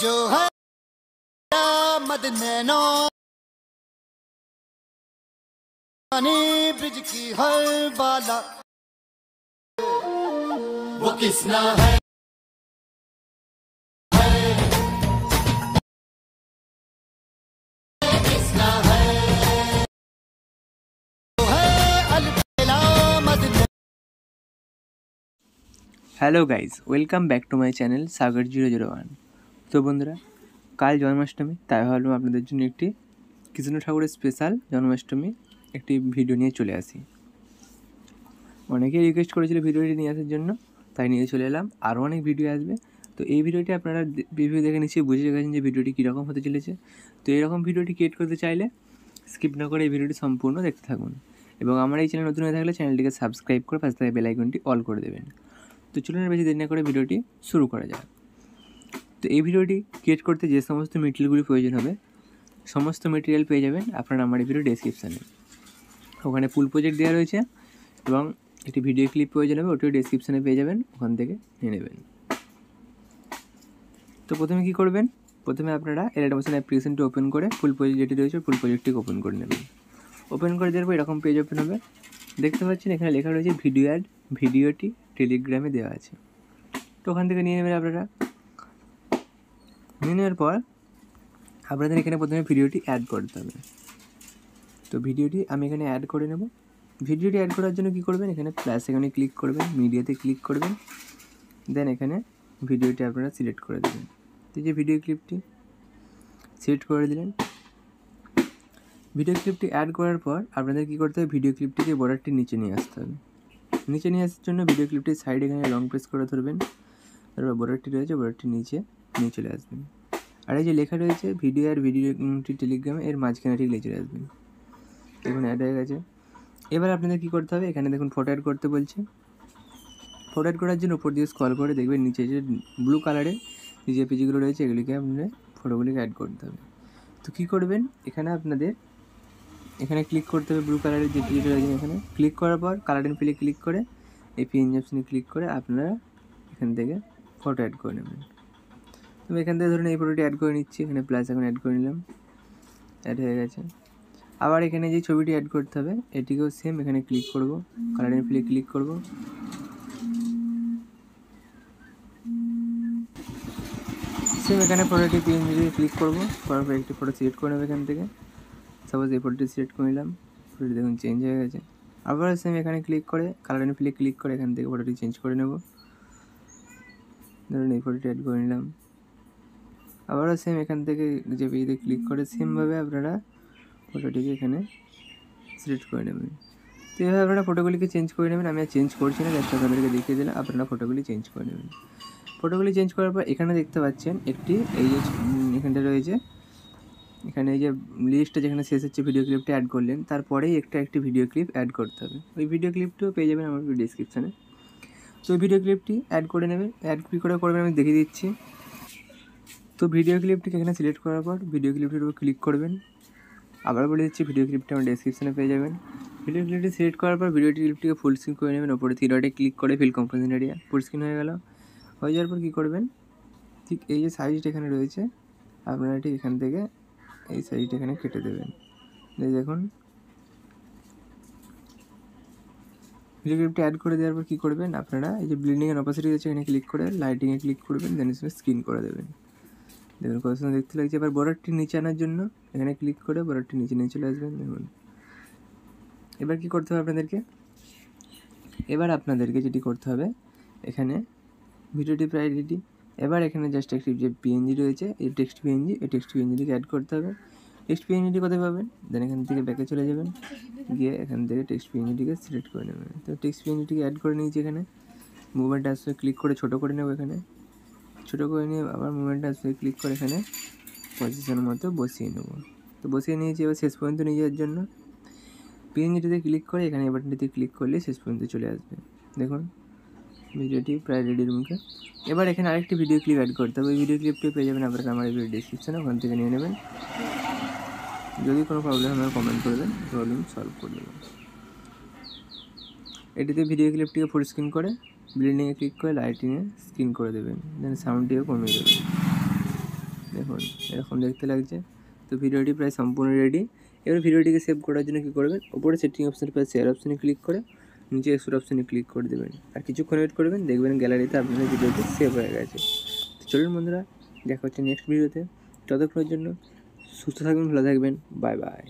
जो है मद नैनो ब्रिज की हर बाला वो किसना है किसना है वो है अलबेला मद। Hello guys, welcome back to my channel Sagar 001। তো বন্ধুরা, কাল জন্মাষ্টমী, তাই ভাবলাম আপনাদের জন্য একটি কৃষ্ণ ঠাকুরের স্পেশাল জন্মাষ্টমী একটি ভিডিও নিয়ে চলে আসি। অনেকেই রিকোয়েস্ট করেছিল ভিডিওটি নিয়ে আসার জন্য, তাই নিয়ে চলে এলাম। আরও অনেক ভিডিও আসবে, তো এই ভিডিওটি আপনারা রিভিউ দেখে নিশ্চয়ই বুঝে গেছেন যে ভিডিওটি কীরকম হতে চলেছে। তো এরকম ভিডিওটি ক্রিয়েট করতে চাইলে স্কিপ না করে এই ভিডিওটি সম্পূর্ণ দেখতে থাকুন, এবং আমার এই চ্যানেল নতুন হয়ে থাকলে চ্যানেলটিকে সাবস্ক্রাইব করে পাশে থাকা বেল আইকনটি অল করে দেবেন। তো চলুন বেশি দেরি না করে ভিডিওটি শুরু করা যাক। তো এই ভিডিওটি ক্রিয়েট করতে যে সমস্ত মেটেরিয়ালগুলি প্রয়োজন হবে, সমস্ত মেটেরিয়াল পেয়ে যাবেন আপনারা আমার এই ভিডিও ডেসক্রিপশানে। ওখানে ফুল প্রজেক্ট দেওয়া রয়েছে এবং একটি ভিডিও ক্লিপ প্রয়োজন হবে, ওটিও ডেসক্রিপশানে পেয়ে যাবেন, ওখান থেকে নিয়ে নেবেন। তো প্রথমে কী করবেন, প্রথমে আপনারা এলাইট মোশন অ্যাপ্লিকেশনটি ওপেন করে ফুল প্রজেক্ট যেটি রয়েছে ফুল প্রজেক্টটিকে ওপেন করে নেবেন। ওপেন করে দেওয়ার পর এরকম পেজ ওপেন হবে। দেখতে পাচ্ছেন এখানে লেখা রয়েছে ভিডিও অ্যাড, ভিডিওটি টেলিগ্রামে দেওয়া আছে। তো ওখান থেকে নিয়ে নেবেন আপনারা। নিয়ে নেওয়ার পর আপনাদের এখানে প্রথমে ভিডিওটি অ্যাড করতে হবে। তো ভিডিওটি আমি এখানে অ্যাড করে নেব। ভিডিওটি অ্যাড করার জন্য কী করবেন, এখানে প্লাস এখানে ক্লিক করবেন, মিডিয়াতে ক্লিক করবেন, দেন এখানে ভিডিওটি আপনারা সিলেক্ট করে দেবেন। তো যে ভিডিও ক্লিপটি সিলেক্ট করে দিলেন। ভিডিও ক্লিপটি অ্যাড করার পর আপনাদের কী করতে হবে, ভিডিও ক্লিপটিকে বর্ডারটি নিচে নিয়ে আসতে হবে। নিচে নিয়ে আসার জন্য ভিডিও ক্লিপটির সাইডে এখানে লং প্রেস করে ধরবেন, তারপর বর্ডারটি রয়েছে বর্ডারটি নিচে নিয়ে চলে আসবেন। আর এই যে লেখা রয়েছে ভিডিও আর ভিডিওটি টেলিগ্রামে, এর মাঝখানে ঠিক লিখে চলে আসবেন। এখন অ্যাড হয়ে গেছে। এবার আপনাদের কী করতে হবে, এখানে দেখুন ফটো অ্যাড করতে বলছে। ফটো অ্যাড করার জন্য উপর দিয়ে স্ক্রল করে দেখবেন নিচে যে ব্লু কালারের যে পেজগুলো রয়েছে এগুলিকে আপনাদের ফটোগুলিকে অ্যাড করতে হবে। তো কী করবেন, এখানে আপনাদের এখানে ক্লিক করতে হবে ব্লু কালারের যে পেজটা রয়েছে, এখানে ক্লিক করার পর কালার এন্ড ফিলে ক্লিক করে এই পিএনজি অপশনে ক্লিক করে আপনারা এখান থেকে ফটো অ্যাড করে নেবেন। তো এখান থেকে ধরুন এই ফটোটি অ্যাড করে নিচ্ছি, এখানে প্লাস এখন অ্যাড করে নিলাম, অ্যাড হয়ে গেছে। আবার এখানে যে ছবিটি অ্যাড করতে হবে এটিকেও সেম এখানে ক্লিক করব, কালার এন্ড ফিলে ক্লিক করব, সেম এখানে ফটোটি পিএনজি ক্লিক করব, করার পর একটি ফটো সিলেক্ট করে নেব এখান থেকে। সাপোজ এই ফটোটি সিলেক্ট করে নিলাম, ফটোটি দেখুন চেঞ্জ হয়ে গেছে। আবার সেম এখানে ক্লিক করে কালার এন্ড ফিলে ক্লিক করে এখান থেকে ফটোটি চেঞ্জ করে নেব। ধরুন এই ফটোটি অ্যাড করে নিলাম। আবারও সেম এখান থেকে যে পেজে ক্লিক করে সেমভাবে আপনারা ফটোটিকে এখানে সিলেক্ট করে নেবেন। তো এইভাবে আপনারা ফটোগুলিকে চেঞ্জ করে নেবেন। আমি আর চেঞ্জ করছি না, জাস্ট আপনাদেরকে দেখিয়ে দিলাম, আপনারা ফটোগুলি চেঞ্জ করে নেবেন। ফটোগুলি চেঞ্জ করার পর এখানে দেখতে পাচ্ছেন একটি এই যে এখানটা রয়েছে, এখানে এই যে লিস্টটা যেখানে শেষ হচ্ছে ভিডিও ক্লিপটা অ্যাড করলেন, তারপরেই একটি ভিডিও ক্লিপ অ্যাড করতে হবে। ওই ভিডিও ক্লিপটিও পেয়ে যাবেন আমার ডিসক্রিপশানে। তো ওই ভিডিও ক্লিপটি অ্যাড করে নেবেন। অ্যাড কী করে করবেন আমি দেখিয়ে দিচ্ছি। তো ভিডিও ক্লিপটিকে এখানে সিলেক্ট করার পর ভিডিও ক্লিপটির উপর ক্লিক করবেন। আবার বলে দিচ্ছি ভিডিও ক্লিপটি আমার ডেসক্রিপশানে পেয়ে যাবেন। ভিডিও ক্লিপটি সিলেক্ট করার পর ভিডিও ক্লিপটিকে ফুল স্ক্রিন করে নেবেন। ওপরে থ্রি ডটে ক্লিক করে fill composition area full screen হয়ে গেল। হয়ে যাওয়ার পর কী করবেন, ঠিক এই যে সাইজটা এখানে রয়েছে আপনারা ঠিক এখান থেকে এই সাইজটা এখানে কেটে দেবেন। দেখুন ভিডিও ক্লিপটি অ্যাড করে দেওয়ার পর কী করবেন, আপনারা এই যে ব্লেন্ডিং এন্ড অপাসিটি আছে এখানে ক্লিক করে লাইটিংয়ে ক্লিক করবেন, দেন স্ক্রিন করে দেবেন। দেখুন কত সুন্দর দেখতে লাগছে। এবার বর্ডারটি নিচে আনার জন্য এখানে ক্লিক করে বর্ডারটি নিচে নিয়ে চলে আসবেন। দেখুন এবার কী করতে হবে আপনাদেরকে, এবার আপনাদেরকে যেটি করতে হবে, এখানে ভিডিওটি প্রায়োরিটি, এবার এখানে জাস্ট একটি যে পিএনজি রয়েছে এই টেক্সট পিএনজি, এই টেক্সট পিএনজিটিকে অ্যাড করতে হবে। টেক্সট পিএনজিটি কোথায় পাবেন, দেন এখান থেকে ব্যাকে চলে যাবেন, গিয়ে এখান থেকে টেক্সট পিএনজিটিকে সিলেক্ট করে নেবেন। তো টেক্সট পিএনজিটিকে অ্যাড করে নিয়েছি, এখানে মুভমেন্ট আসবে ক্লিক করে ছোটো করে নেব, এখানে ছোটো করে নিয়ে আবার মুভমেন্ট আসবে ক্লিক করে এখানে পজিশনের মতো বসিয়ে নেব। তো বসিয়ে নিয়েছি। এবার শেষ পর্যন্ত নিয়ে যাওয়ার জন্য পিএনজিটিতে ক্লিক করে এখানে এই বাটনটিতে ক্লিক করলে শেষ পর্যন্ত চলে আসবে। দেখুন ভিডিওটি প্রায় রেডির মুখে। এবার এখানে আরেকটি ভিডিও ক্লিপ অ্যাড করতে হবে। ওই ভিডিও ক্লিপটি পেয়ে যাবেন আপনারা আমার এই ভিডিও ডিসক্রিপশানে, ওখান থেকে নিয়ে নেবেন। যদি কোনো প্রবলেম হয় কমেন্ট করবেন, প্রবলেম সলভ করে দেবেন। এটিতে ভিডিও ক্লিপটিকে ফুল স্ক্রিন করে ব্লেন্ডিংয়ে ক্লিক করে লাইটিংয়ে স্ক্রিন করে দেবেন, দেন সাউন্ডটিও কমিয়ে দেবেন। দেখুন এরকম দেখতে লাগছে। তো ভিডিওটি প্রায় সম্পূর্ণ রেডি। এবার ভিডিওটিকে সেভ করার জন্য কী করবেন, ওপরে সেটিং অপশানের পরে শেয়ার অপশানে ক্লিক করে নিচে এক্সপোর্ট অপশানে ক্লিক করে দেবেন। আর কিছুক্ষণ ওয়েট করবেন, দেখবেন গ্যালারিতে আপনাদের ভিডিওটি সেভ হয়ে গেছে। তো চলুন বন্ধুরা, দেখা হচ্ছে নেক্সট ভিডিওতে। ততক্ষণের জন্য সুস্থ থাকবেন, ভালো থাকবেন, বাই বাই।